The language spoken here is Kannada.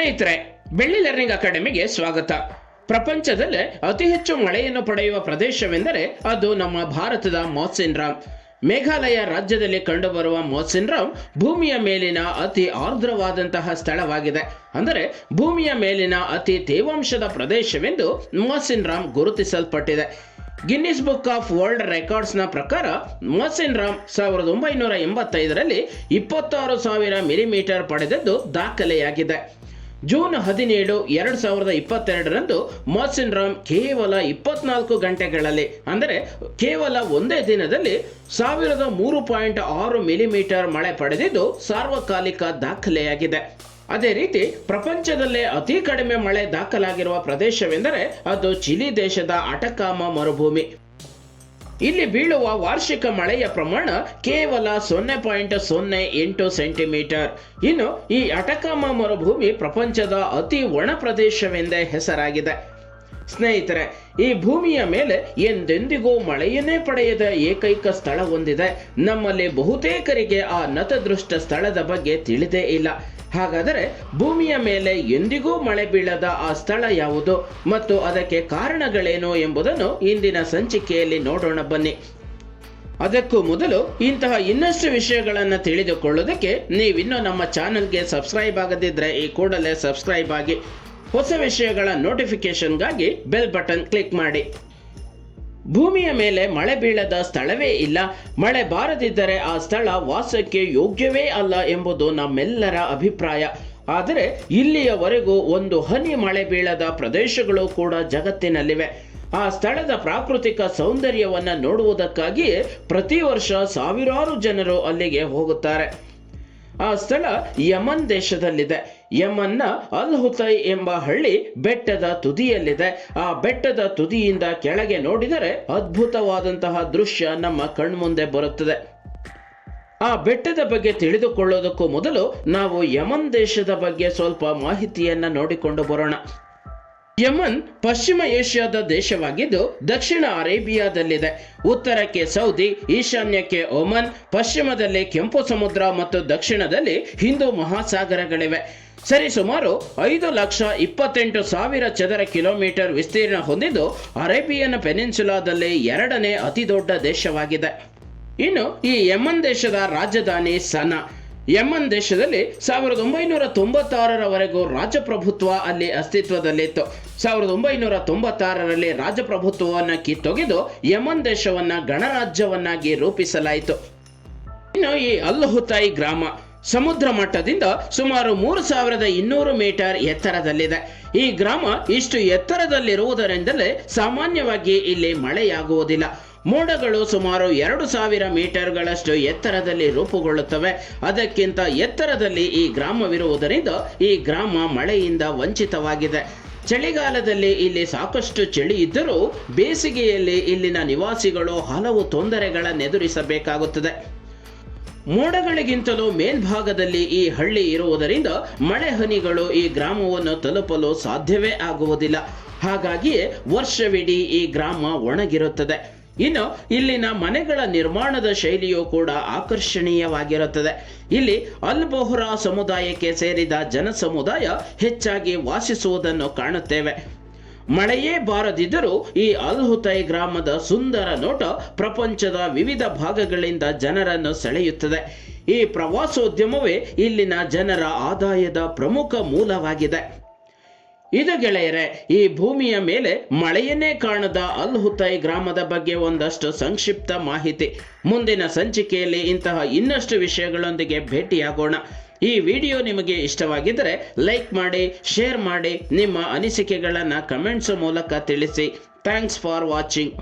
ಸ್ನೇಹಿತರೆ, ಬೆಳ್ಳಿ ಲರ್ನಿಂಗ್ ಅಕಾಡೆಮಿಗೆ ಸ್ವಾಗತ. ಪ್ರಪಂಚದಲ್ಲೇ ಅತಿ ಹೆಚ್ಚು ಮಳೆಯನ್ನು ಪಡೆಯುವ ಪ್ರದೇಶವೆಂದರೆ ಅದು ನಮ್ಮ ಭಾರತದ ಮೌಸಿನ್ ರಾಮ್. ಮೇಘಾಲಯ ರಾಜ್ಯದಲ್ಲಿ ಕಂಡುಬರುವ ಮೌಸಿನ್ ರಾಮ್ ಭೂಮಿಯ ಮೇಲಿನ ಅತಿ ಆರ್ದ್ರವಾದಂತಹ ಸ್ಥಳವಾಗಿದೆ. ಅಂದರೆ ಭೂಮಿಯ ಮೇಲಿನ ಅತಿ ತೇವಾಂಶದ ಪ್ರದೇಶವೆಂದು ಮೌಸಿನ್ ರಾಮ್ ಗುರುತಿಸಲ್ಪಟ್ಟಿದೆ. ಗಿನ್ನಿಸ್ ಬುಕ್ ಆಫ್ ವರ್ಲ್ಡ್ ರೆಕಾರ್ಡ್ಸ್ನ ಪ್ರಕಾರ ಮೌಸಿನ್ ರಾಮ್ 1985ರಲ್ಲಿ 26,000 ಮಿಲಿಮೀಟರ್ ಪಡೆದದ್ದು ದಾಖಲೆಯಾಗಿದೆ. ಜೂನ್ 17, 2022ರಂದು ಮೌಸಿನ್ ರಾಮ್ ಕೇವಲ 24 ಗಂಟೆಗಳಲ್ಲಿ, ಅಂದರೆ ಕೇವಲ ಒಂದೇ ದಿನದಲ್ಲಿ 3.6 ಮಿಲಿಮೀಟರ್ ಮಳೆ ಪಡೆದಿದ್ದು ಸಾರ್ವಕಾಲಿಕ ದಾಖಲೆಯಾಗಿದೆ. ಅದೇ ರೀತಿ ಪ್ರಪಂಚದಲ್ಲೇ ಅತಿ ಕಡಿಮೆ ಮಳೆ ದಾಖಲಾಗಿರುವ ಪ್ರದೇಶವೆಂದರೆ ಅದು ಚಿಲಿ ದೇಶದ ಅಟಕಾಮ ಮರುಭೂಮಿ. ಇಲ್ಲಿ ಬೀಳುವ ವಾರ್ಷಿಕ ಮಳೆಯ ಪ್ರಮಾಣ ಕೇವಲ 0.08 ಸೆಂಟಿಮೀಟರ್. ಇನ್ನು ಈ ಅಟಕಾಮ ಮರುಭೂಮಿ ಪ್ರಪಂಚದ ಅತಿ ಒಣ ಪ್ರದೇಶವೆಂದೇ ಹೆಸರಾಗಿದೆ. ಸ್ನೇಹಿತರೆ, ಈ ಭೂಮಿಯ ಮೇಲೆ ಎಂದೆಂದಿಗೂ ಮಳೆಯನ್ನೇ ಪಡೆಯದ ಏಕೈಕ ಸ್ಥಳ ಹೊಂದಿದೆ. ನಮ್ಮಲ್ಲಿ ಬಹುತೇಕರಿಗೆ ಆ ನತದೃಷ್ಟ ಸ್ಥಳದ ಬಗ್ಗೆ ತಿಳಿದೇ ಇಲ್ಲ. ಹಾಗಾದರೆ ಭೂಮಿಯ ಮೇಲೆ ಎಂದಿಗೂ ಮಳೆ ಬೀಳದ ಆ ಸ್ಥಳ ಯಾವುದು ಮತ್ತು ಅದಕ್ಕೆ ಕಾರಣಗಳೇನು ಎಂಬುದನ್ನು ಇಂದಿನ ಸಂಚಿಕೆಯಲ್ಲಿ ನೋಡೋಣ ಬನ್ನಿ. ಅದಕ್ಕೂ ಮೊದಲು ಇಂತಹ ಇನ್ನಷ್ಟು ವಿಷಯಗಳನ್ನು ತಿಳಿದುಕೊಳ್ಳುವುದಕ್ಕೆ ನೀವಿನ್ನೂ ನಮ್ಮ ಚಾನೆಲ್ಗೆ ಸಬ್ಸ್ಕ್ರೈಬ್ ಆಗದಿದ್ದರೆ ಈ ಕೂಡಲೇ ಸಬ್ಸ್ಕ್ರೈಬ್ ಆಗಿ, ಹೊಸ ವಿಷಯಗಳ ನೋಟಿಫಿಕೇಶನ್ಗಾಗಿ ಬೆಲ್ ಬಟನ್ ಕ್ಲಿಕ್ ಮಾಡಿ. ಭೂಮಿಯ ಮೇಲೆ ಮಳೆ ಬೀಳದ ಸ್ಥಳವೇ ಇಲ್ಲ. ಮಳೆ ಬಾರದಿದ್ದರೆ ಆ ಸ್ಥಳ ವಾಸಕ್ಕೆ ಯೋಗ್ಯವೇ ಅಲ್ಲ ಎಂಬುದು ನಮ್ಮೆಲ್ಲರ ಅಭಿಪ್ರಾಯ. ಆದರೆ ಇಲ್ಲಿಯವರೆಗೂ ಒಂದು ಹನಿ ಮಳೆ ಬೀಳದ ಪ್ರದೇಶಗಳು ಕೂಡ ಜಗತ್ತಿನಲ್ಲಿವೆ. ಆ ಸ್ಥಳದ ಪ್ರಾಕೃತಿಕ ಸೌಂದರ್ಯವನ್ನು ನೋಡುವುದಕ್ಕಾಗಿಯೇ ಪ್ರತಿ ವರ್ಷ ಸಾವಿರಾರು ಜನರು ಅಲ್ಲಿಗೆ ಹೋಗುತ್ತಾರೆ. ಆ ಸ್ಥಳ ಯಮನ್ ದೇಶದಲ್ಲಿದೆ. ಯಮನ್ನ ಅಲ್ ಹುತೈ ಎಂಬ ಹಳ್ಳಿ ಬೆಟ್ಟದ ತುದಿಯಲ್ಲಿದೆ. ಆ ಬೆಟ್ಟದ ತುದಿಯಿಂದ ಕೆಳಗೆ ನೋಡಿದರೆ ಅದ್ಭುತವಾದಂತಹ ದೃಶ್ಯ ನಮ್ಮ ಕಣ್ಮುಂದೆ ಬರುತ್ತದೆ. ಆ ಬೆಟ್ಟದ ಬಗ್ಗೆ ತಿಳಿದುಕೊಳ್ಳೋದಕ್ಕೂ ಮೊದಲು ನಾವು ಯಮನ್ ದೇಶದ ಬಗ್ಗೆ ಸ್ವಲ್ಪ ಮಾಹಿತಿಯನ್ನ ನೋಡಿಕೊಂಡು ಬರೋಣ. ಯಮನ್ ಪಶ್ಚಿಮ ಏಷ್ಯಾದ ದೇಶವಾಗಿದ್ದು ದಕ್ಷಿಣ ಅರೇಬಿಯಾದಲ್ಲಿದೆ. ಉತ್ತರಕ್ಕೆ ಸೌದಿ, ಈಶಾನ್ಯಕ್ಕೆ ಒಮನ್, ಪಶ್ಚಿಮದಲ್ಲಿ ಕೆಂಪು ಸಮುದ್ರ ಮತ್ತು ದಕ್ಷಿಣದಲ್ಲಿ ಹಿಂದೂ ಮಹಾಸಾಗರಗಳಿವೆ. ಸರಿಸುಮಾರು 5,28,000 ಚದರ ಕಿಲೋಮೀಟರ್ ವಿಸ್ತೀರ್ಣ ಹೊಂದಿದ್ದು ಅರೇಬಿಯನ್ ಪೆನಿನ್ಸುಲಾದಲ್ಲಿ 2ನೇ ಅತಿ ದೊಡ್ಡ ದೇಶವಾಗಿದೆ. ಇನ್ನು ಈ ಯಮನ್ ದೇಶದ ರಾಜಧಾನಿ ಸನಾ. ಯಮನ್ ದೇಶದಲ್ಲಿ 1996ರವರೆಗೂ ರಾಜಪ್ರಭುತ್ವ ಅಲ್ಲಿ ಅಸ್ತಿತ್ವದಲ್ಲಿತ್ತು. 1996ರಲ್ಲಿ ರಾಜಪ್ರಭುತ್ವವನ್ನು ಕಿತ್ತೊಗೆದು ಯಮನ್ ದೇಶವನ್ನ ಗಣರಾಜ್ಯವನ್ನಾಗಿ ರೂಪಿಸಲಾಯಿತು. ಇನ್ನು ಈ ಅಲ್ ಹುತೈ ಗ್ರಾಮ ಸಮುದ್ರ ಮಟ್ಟದಿಂದ ಸುಮಾರು 3,200 ಮೀಟರ್ ಎತ್ತರದಲ್ಲಿದೆ. ಈ ಗ್ರಾಮ ಇಷ್ಟು ಎತ್ತರದಲ್ಲಿರುವುದರಿಂದಲೇ ಸಾಮಾನ್ಯವಾಗಿ ಇಲ್ಲಿ ಮಳೆಯಾಗುವುದಿಲ್ಲ. ಮೋಡಗಳು ಸುಮಾರು 2,000 ಮೀಟರ್ಗಳಷ್ಟು ಎತ್ತರದಲ್ಲಿ ರೂಪುಗೊಳ್ಳುತ್ತವೆ. ಅದಕ್ಕಿಂತ ಎತ್ತರದಲ್ಲಿ ಈ ಗ್ರಾಮವಿರುವುದರಿಂದ ಈ ಗ್ರಾಮ ಮಳೆಯಿಂದ ವಂಚಿತವಾಗಿದೆ. ಚಳಿಗಾಲದಲ್ಲಿ ಇಲ್ಲಿ ಸಾಕಷ್ಟು ಚಳಿ ಇದ್ದರೂ ಬೇಸಿಗೆಯಲ್ಲಿ ಇಲ್ಲಿನ ನಿವಾಸಿಗಳು ಹಲವು ತೊಂದರೆಗಳನ್ನು ಎದುರಿಸಬೇಕಾಗುತ್ತದೆ. ಮೋಡಗಳಿಗಿಂತಲೂ ಮೇಲ್ಭಾಗದಲ್ಲಿ ಈ ಹಳ್ಳಿ ಇರುವುದರಿಂದ ಮಳೆ ಹನಿಗಳು ಈ ಗ್ರಾಮವನ್ನು ತಲುಪಲು ಸಾಧ್ಯವೇ ಆಗುವುದಿಲ್ಲ. ಹಾಗಾಗಿಯೇ ವರ್ಷವಿಡೀ ಈ ಗ್ರಾಮ ಒಣಗಿರುತ್ತದೆ. ಇನ್ನು ಇಲ್ಲಿನ ಮನೆಗಳ ನಿರ್ಮಾಣದ ಶೈಲಿಯೂ ಕೂಡ ಆಕರ್ಷಣೀಯವಾಗಿರುತ್ತದೆ. ಇಲ್ಲಿ ಅಲ್ ಬೋಹ್ರಾ ಸಮುದಾಯಕ್ಕೆ ಸೇರಿದ ಜನಸಮುದಾಯ ಹೆಚ್ಚಾಗಿ ವಾಸಿಸುವುದನ್ನು ಕಾಣುತ್ತೇವೆ. ಮಳೆಯೇ ಬಾರದಿದ್ದರೂ ಈ ಅಲ್ ಹುತೈ ಗ್ರಾಮದ ಸುಂದರ ನೋಟ ಪ್ರಪಂಚದ ವಿವಿಧ ಭಾಗಗಳಿಂದ ಜನರನ್ನು ಸೆಳೆಯುತ್ತದೆ. ಈ ಪ್ರವಾಸೋದ್ಯಮವೇ ಇಲ್ಲಿನ ಜನರ ಆದಾಯದ ಪ್ರಮುಖ ಮೂಲವಾಗಿದೆ. ಇದು ಗೆಳೆಯರೆ, ಈ ಭೂಮಿಯ ಮೇಲೆ ಮಳೆಯನ್ನೇ ಕಾಣದ ಅಲ್ ಹುತೈ ಗ್ರಾಮದ ಬಗ್ಗೆ ಒಂದಷ್ಟು ಸಂಕ್ಷಿಪ್ತ ಮಾಹಿತಿ. ಮುಂದಿನ ಸಂಚಿಕೆಯಲ್ಲಿ ಇಂತಹ ಇನ್ನಷ್ಟು ವಿಷಯಗಳೊಂದಿಗೆ ಭೇಟಿಯಾಗೋಣ. ಈ ವಿಡಿಯೋ ನಿಮಗೆ ಇಷ್ಟವಾಗಿದ್ದರೆ ಲೈಕ್ ಮಾಡಿ, ಶೇರ್ ಮಾಡಿ, ನಿಮ್ಮ ಅನಿಸಿಕೆಗಳನ್ನು ಕಮೆಂಟ್ಸ್ ಮೂಲಕ ತಿಳಿಸಿ. Thanks for watching.